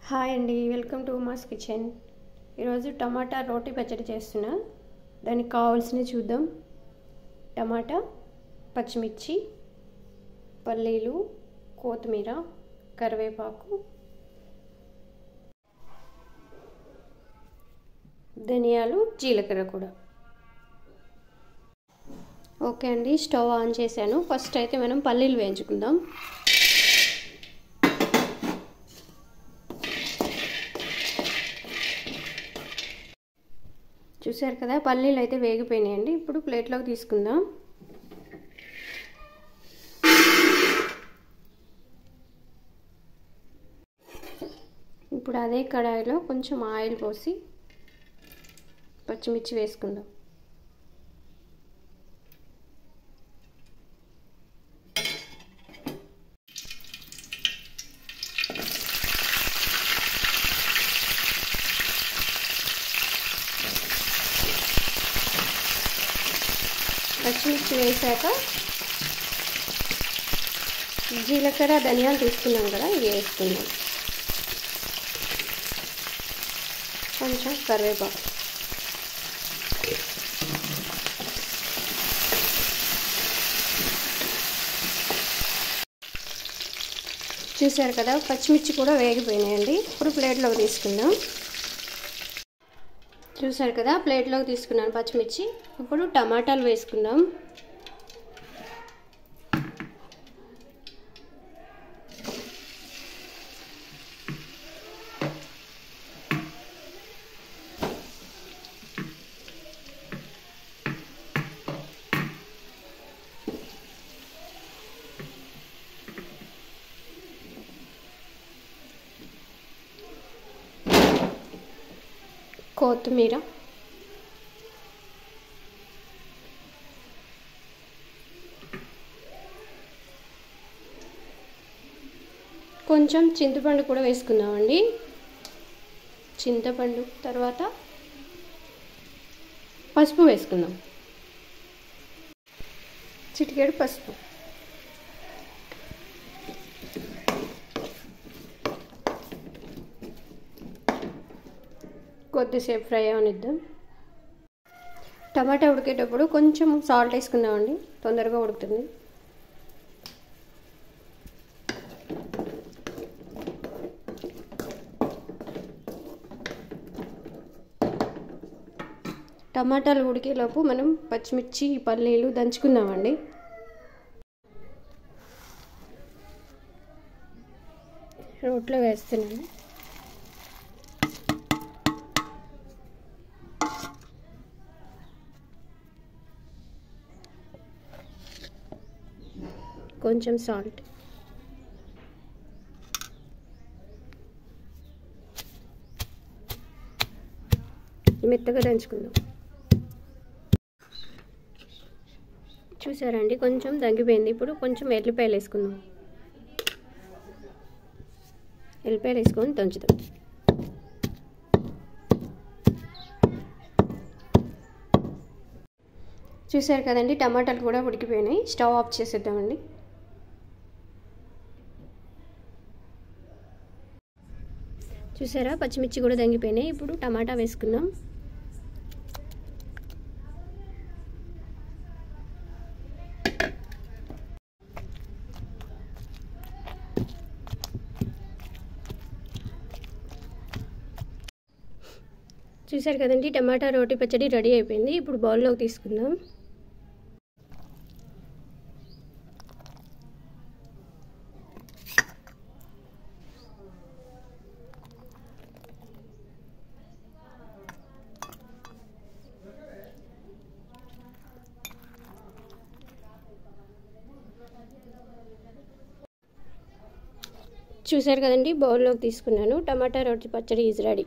Hi అండి, welcome to Uma's kitchen. ఈరోజు టమాటా రోటి పచ్చడి చేస్తున్నా. దానికి కావాల్సినవి చూద్దాం. టమాటా, పచ్చిమిర్చి, పల్లీలు, కొత్తిమీర, కరివేపాకు, ధనియాలు, జీలకర్ర కూడా. ఓకే అండి, స్టవ్ ఆన్ చేశాను. ఫస్ట్ అయితే మనం పల్లీలు వేయించుకుందాం. చూసారు కదా, పల్లీలు అయితే వేగిపోయినాయండి. ఇప్పుడు ప్లేట్లోకి తీసుకుందాం. ఇప్పుడు అదే కడాయిలో కొంచెం ఆయిల్ పోసి పచ్చిమిర్చి వేసుకుందాం. పచ్చిమిర్చి వేసాక జీలకర్ర, ధనియాలు తీసుకున్నాం కదా, ఇవి వేసుకుందాం. కొంచెం కరివేపాకు, చూసారు కదా, పచ్చిమిర్చి కూడా వేగిపోయినాయండి. ఇప్పుడు ప్లేట్లోకి తీసుకుందాం. చూసారు కదా, ప్లేట్లోకి తీసుకున్నాను పచ్చిమిర్చి. ఇప్పుడు టమాటాలు వేసుకుందాం. కొత్తిమీర, కొంచెం చింతపండు కూడా వేసుకుందామండి. చింతపండు తర్వాత పసుపు వేసుకుందాం. చిటికెడు పసుపు, కొద్దిసేపు ఫ్రై అవనిద్దాం. టమాటా ఉడికేటప్పుడు కొంచెం సాల్ట్ వేసుకుందామండి, తొందరగా ఉడుకుతుంది. టమాటాలు ఉడికేలోపు మనం పచ్చిమిర్చి, పల్లీలు దంచుకుందామండి. రోట్లో వేస్తున్నాను. కొంచెం సాల్ట్, మెత్తగా దంచుకుందాం. చూసారండి, కొంచెం తగ్గిపోయింది. ఇప్పుడు కొంచెం ఎల్లిపాయలు వేసుకుందాం. ఎల్లిపాయలు వేసుకొని దంచుదాం. చూసారు కదండి, టమాటాలు కూడా ఉడికిపోయినాయి. Stove off చేసేద్దామండి. చూసారా, పచ్చిమిర్చి కూడా తగ్గిపోయినాయి. ఇప్పుడు టమాటా వేసుకుందాం. చూసారు కదండి, టమాటా రోటి పచ్చడి రెడీ అయిపోయింది. ఇప్పుడు బౌల్లోకి తీసుకుందాం. చూసారు కదండి, బౌల్లోకి తీసుకున్నాను. టమాటా రోటి పచ్చడి ఈజ్ రెడీ.